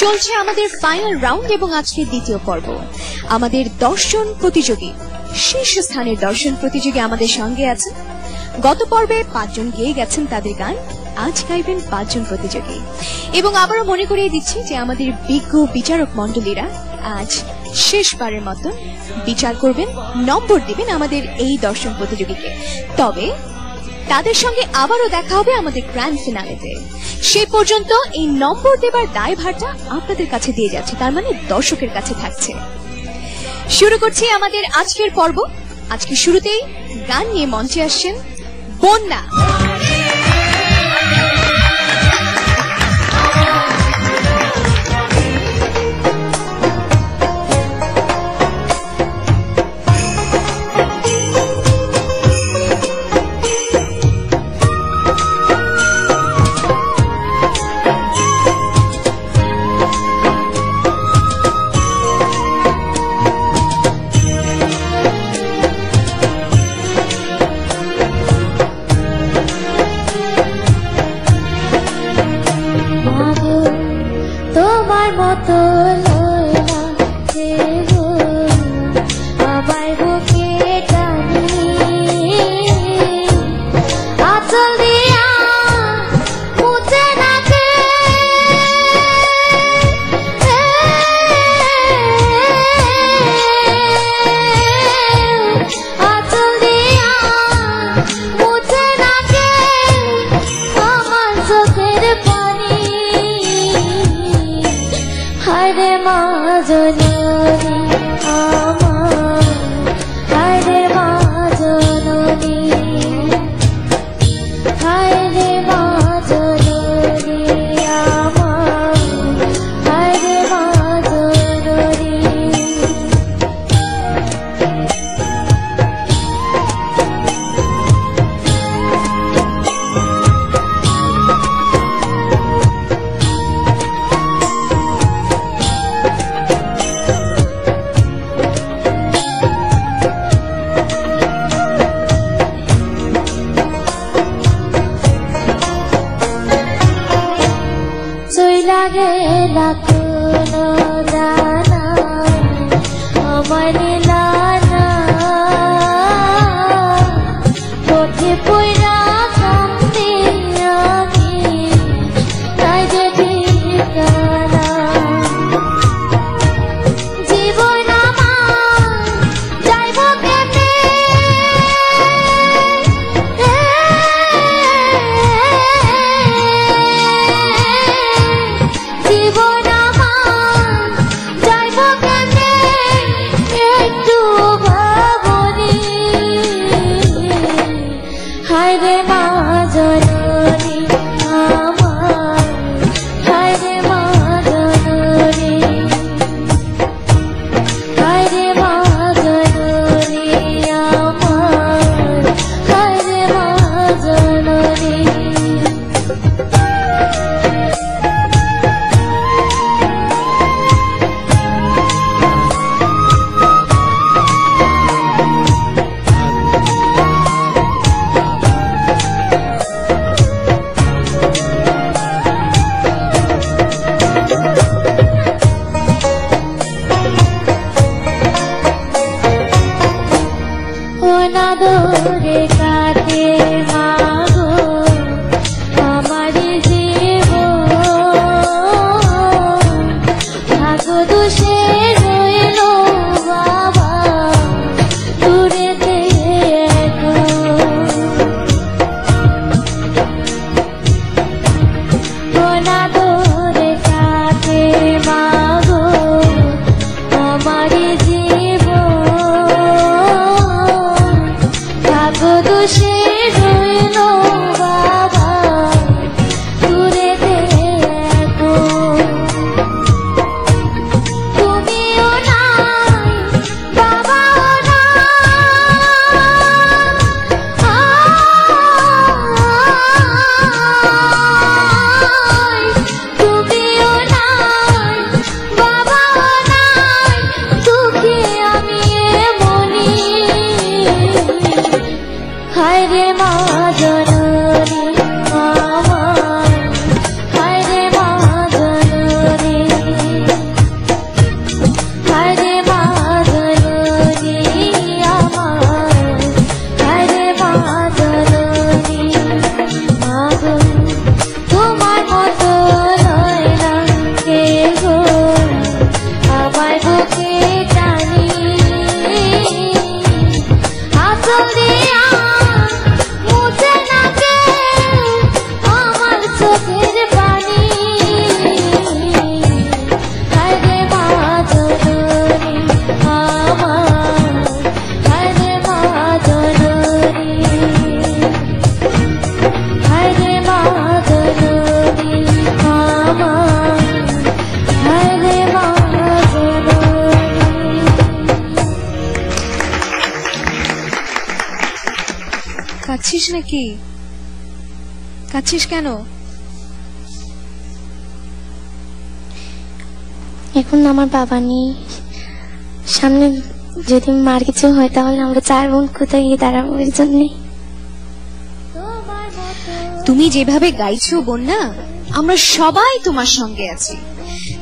চলছে আমাদের final round এবং আজকের দ্বিতীয় পর্ব। আমাদের দর্শন প্রতিযোগী, শীর্ষস্থানের দর্শন প্রতিযোগী আমাদের সঙ্গে আছেন। গত পর্বে 5 জন গেয়ে গেছেন তাদের গান, আজ গাইবেন 5 জন প্রতিযোগী। এবং আবারও মনে করিয়ে দিচ্ছি যে আমাদের বিজ্ঞ বিচারক মণ্ডলীরা আজ শেষবারের মতো বিচার করবেন, নম্বর দিবেন আমাদের এই দর্শন প্রতিযোগীকে। তবে তাদের সঙ্গে আবারও দেখা হবে আমাদের গ্র্যান্ড ফিনালেতে। সেই পর্যন্ত এই নম্বর দেবার দায়ভারটা আপনাদের কাছে দিয়ে যাচ্ছে, তার মানে দর্শকের কাছে থাকছে। শুরু করছি আমাদের আজকের পর্ব। আজকে শুরুতেই গান নিয়ে মঞ্চে আসছেন বন্যা। কাঁদছিস নাকি? কাঁদছিস কেন? এখন আমার বাবা নেই, সামনে যদি মার কিছু হয় তাহলে আমরা 4 বোন কোথায় গিয়ে দাঁড়াবো? এর জন্যে তুমি যেভাবে গাইছো বন্যা, আমরা সবাই তোমার সঙ্গে আছি।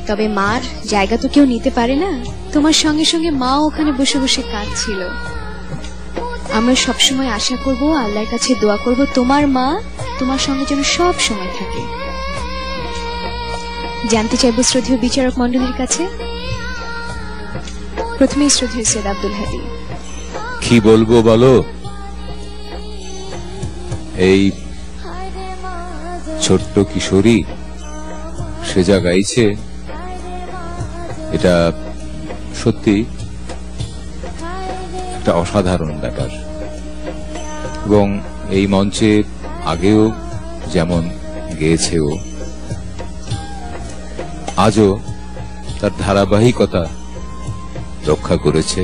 তবে মার জায়গা তো কেউ নিতে পারে না। তোমার সঙ্গে সঙ্গে মা ওখানে বসে বসে কাঁদছিল। আমরা সবসময় আশা করব, আল্লাহর কাছে দোয়া করব, তোমার মা তোমার সঙ্গে যেন সব সময় থাকে। জানতে চাইবো শ্রদ্ধেয় বিচারক মন্ডলীর কাছে, প্রথমেই শ্রদ্ধেয় সৈয়দ আব্দুল হাদী। কি বলবো বলো? এই ছোট্ট কিশোরী সে যা গাইছে, এটা সত্যি একটা অসাধারণ ব্যাপার। এবং এই মঞ্চে আগেও যেমন গেয়েছে ও, আজও তার ধারাবাহিকতা রক্ষা করেছে।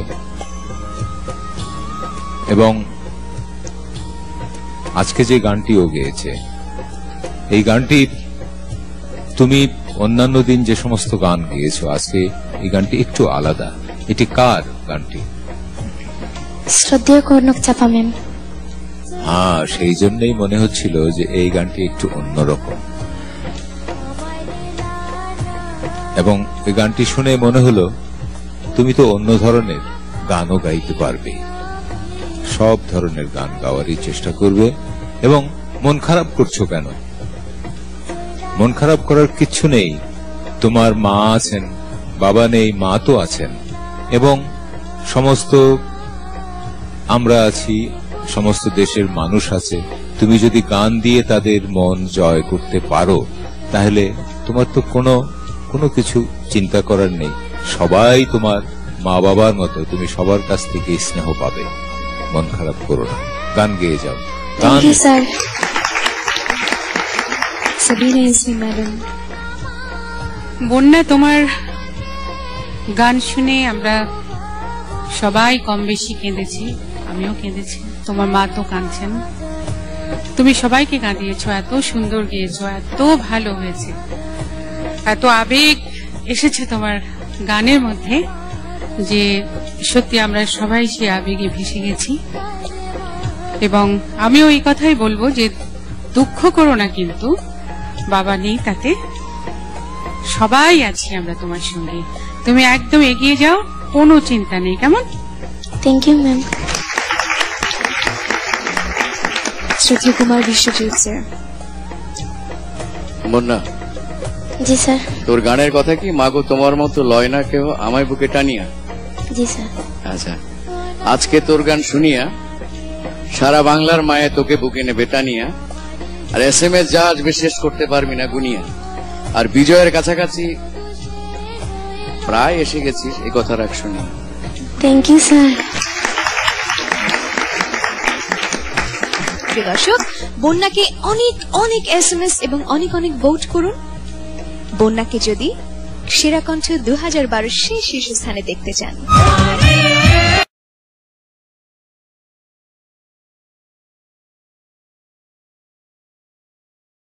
এবং আজকে যে গানটি ও গেয়েছে, এই গানটি তুমি অন্যান্য দিন যে সমস্ত গান গেয়েছো, আজকে এই গানটি একটু আলাদা। এটি কার গানটি? শ্রদ্ধেয় কনক চাপা ম্যাম। হ্যাঁ, সেই জন্যই মনে হচ্ছিল যে এই গানটি একটু অন্যরকম। এবং এই গানটি শুনে মনে হলো তুমি তো অন্য ধরনের গানও গাইতে পারবে, সব ধরনের গান গাওয়ারই চেষ্টা করবে। এবং মন খারাপ করছো কেন? মন খারাপ করার কিচ্ছু নেই। তোমার মা আছেন, বাবা নেই, মা তো আছেন, এবং সমস্ত আমরা আছি, সমস্ত দেশের মানুষ আছে। তুমি যদি গান দিয়ে তাদের মন জয় করতে পারো, তাহলে তোমার তো কোনো কিছু চিন্তা করার নেই। সবাই তোমার মা বাবার মতো, তুমি সবার কাছ থেকে স্নেহ পাবে। মন খারাপ করো না, গান গেয়ে যাও। Thank you sir. Sabina Yasmin madam. Bannya, তোমার গান শুনে আমরা সবাই কম বেশি কেঁদেছি, আমিও কেঁদেছি, তোমার মা তো কাঁদছেন। তুমি সবাইকে কাঁদিয়েছো, এত সুন্দর গেয়েছো, এত ভালো হয়েছে, এত আবেগ এসেছে তোমার গানের মধ্যে যে সত্যি আমরা সবাই সে আবেগে ভেসে গেছি। এবং আমিও এই কথাই বলবো যে দুঃখ করো না, কিন্তু বাবা নেই, তাতে সবাই আছি আমরা তোমার সঙ্গে। তুমি একদম এগিয়ে যাও, কোনো চিন্তা নেই, কেমন? Thank you ma'am. শ্রদ্ধেয় কুমার বিশ্বজিৎ স্যার। বন্যা, জি স্যার। তোর গানের কথা কি মাগো তোমার মতো লয় না কেহ আমায় বুকে টানিয়া? জি স্যার। আচ্ছা, আজকে তোর গান শুনিয়া সারা বাংলার মায়ে তোকে বুকে নেবে টানিয়া। আর SMS যা আসবে শেষ করতে পারবি না গুনিয়া। আর বিজয়ের কাছাকাছি প্রায় এসে গেছিস, এই কথা রাখ শুনিয়া। Thank you sir. প্রিয় দর্শক, বন্যাকে অনেক অনেক SMS এবং অনেক অনেক ভোট করুন। বন্যাকে যদি সেরা কণ্ঠ 2012 সেই শীর্ষস্থানে দেখতে চান।